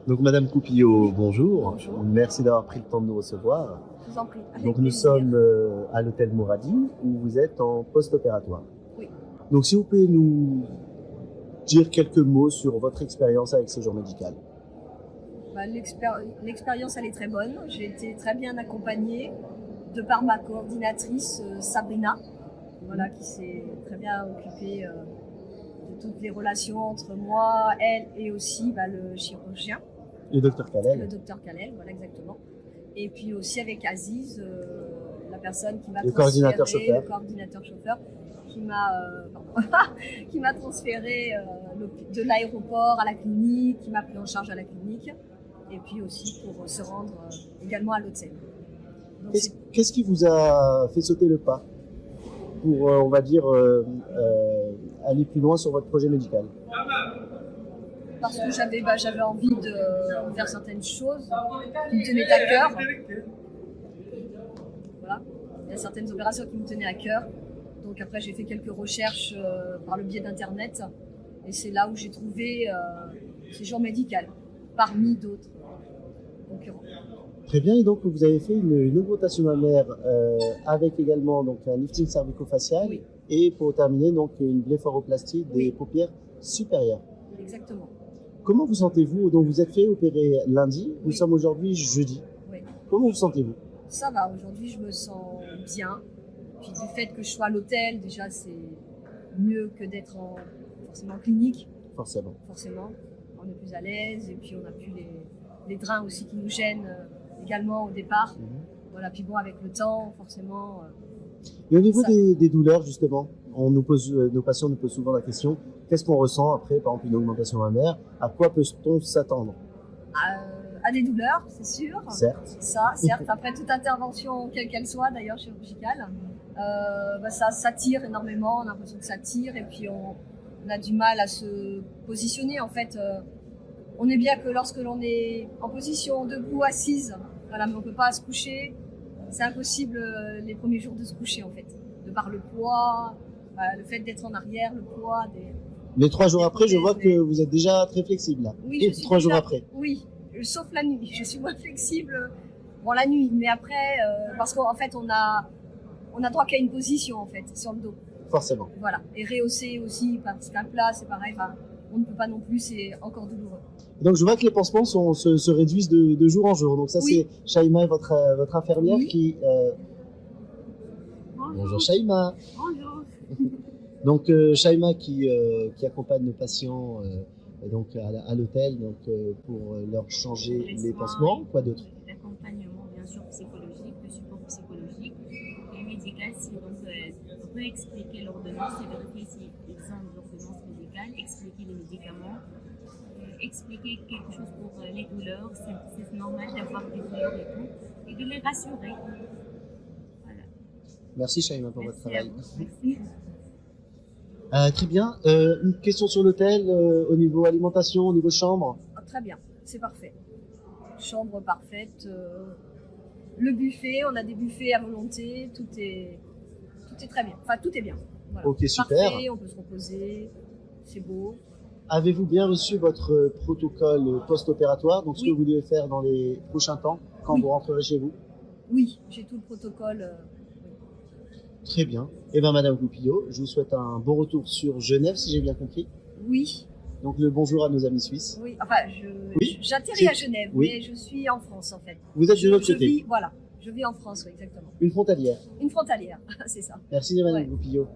Donc, Madame Coupillot, bonjour. Bonjour. Merci d'avoir pris le temps de nous recevoir. Je vous en prie. Avec Donc, nous plaisir. sommes à l'hôtel Mouradi, où vous êtes en post-opératoire. Oui. Donc, si vous pouvez nous dire quelques mots sur votre expérience avec séjour médical. L'expérience, elle est très bonne. J'ai été très bien accompagnée de par ma coordinatrice Sabrina, voilà, qui s'est très bien occupée de toutes les relations entre moi, elle et aussi le chirurgien, Le docteur le Kalel. docteur Kalel, voilà exactement. Et puis aussi avec Aziz, la personne qui m'a Le transféré, coordinateur chauffeur. le coordinateur chauffeur, qui qui m'a transféré de l'aéroport à la clinique, qui m'a pris en charge à la clinique, et puis aussi pour se rendre également à l'hôtel. Donc, Qu'est-ce qui vous a fait sauter le pas pour, on va dire, aller plus loin sur votre projet médical? parce que j'avais envie de faire certaines choses qui me tenaient à cœur. Voilà. Il y a certaines opérations qui me tenaient à cœur. Donc après, j'ai fait quelques recherches par le biais d'Internet. Et c'est là où j'ai trouvé séjour médical, parmi d'autres concurrents. Très bien, et donc vous avez fait une augmentation mammaire avec également donc, un lifting cervico-facial Oui. et pour terminer donc une blépharoplastie des Oui. paupières supérieures. Exactement. Comment vous sentez-vous? Donc vous êtes fait opérer lundi, nous Oui. sommes aujourd'hui jeudi. Oui. Comment vous sentez-vous? Ça va, aujourd'hui je me sens bien. Puis du fait que je sois à l'hôtel, déjà c'est mieux que d'être forcément en clinique. Forcément. On est plus à l'aise et puis on n'a plus les drains aussi qui nous gênent également au départ. Voilà, puis bon, avec le temps, forcément. Et au niveau Ça- des douleurs, justement, nos patients nous posent souvent la question, qu'est-ce qu'on ressent après, par exemple, une augmentation mammaire? À quoi peut-on s'attendre? À des douleurs, c'est sûr. Certes. Ça, certes, après toute intervention, quelle qu'elle soit d'ailleurs chirurgicale, ça tire énormément, on a l'impression que ça tire et puis on a du mal à se positionner. En fait, on est bien que lorsque l'on est en position debout, assise, voilà, mais on ne peut pas se coucher. C'est impossible les premiers jours de se coucher en fait, de par le poids, le fait d'être en arrière, le poids des... Mais 3 jours Des après, je vois prothèses, que vous êtes déjà très flexible là. Oui, Et je suis 3 jours déjà- après. Oui, sauf la nuit. Je suis moins flexible. Bon, la nuit, mais après, parce qu'en fait, on a droit qu'à une position en fait sur le dos. Forcément. Voilà. Et rehausser aussi, parce qu'un plat, c'est pareil. Enfin, on ne peut pas non plus, c'est encore douloureux. Donc je vois que les pansements se réduisent de jour en jour. Donc ça Oui. c'est Shaima, votre infirmière Oui. qui... Bonjour Shaima. Bonjour. Donc Shaima qui accompagne nos patients donc à l'hôtel donc pour leur changer les soins, pansements. Quoi d'autre? l'accompagnement, bien sûr, psychologique, le support psychologique et médical, si donc réexpliquer l'ordonnance et vérifier s'ils ont l'ordonnance médicale, expliquer les médicaments, expliquer quelque chose pour les douleurs, c'est normal d'avoir des douleurs et tout, et de les rassurer. Voilà. Merci Shaima pour votre Merci à travail. vous. Merci. Très bien. Une question sur l'hôtel au niveau alimentation, au niveau chambre. Ah, très bien, c'est parfait. Chambre parfaite. Le buffet, on a des buffets à volonté. Tout est très bien. Enfin, tout est bien. Voilà. Ok, super. Parfait, on peut se reposer. C'est beau. Avez-vous bien reçu votre protocole post-opératoire, donc ce Oui. que vous devez faire dans les prochains temps quand Oui. vous rentrerez chez vous? Oui, j'ai tout le protocole. Très bien. Eh bien, Madame Coupillot, je vous souhaite un bon retour sur Genève, si j'ai bien compris. Oui, Donc, le bonjour à nos amis suisses. oui. Enfin, Oui. j'atterris à Genève, Oui. mais je suis en France en fait. Vous êtes de l'autre côté, vis, voilà, je vis en France, oui, exactement. une frontalière. Une frontalière, c'est ça. Merci, Madame Ouais. Coupillot.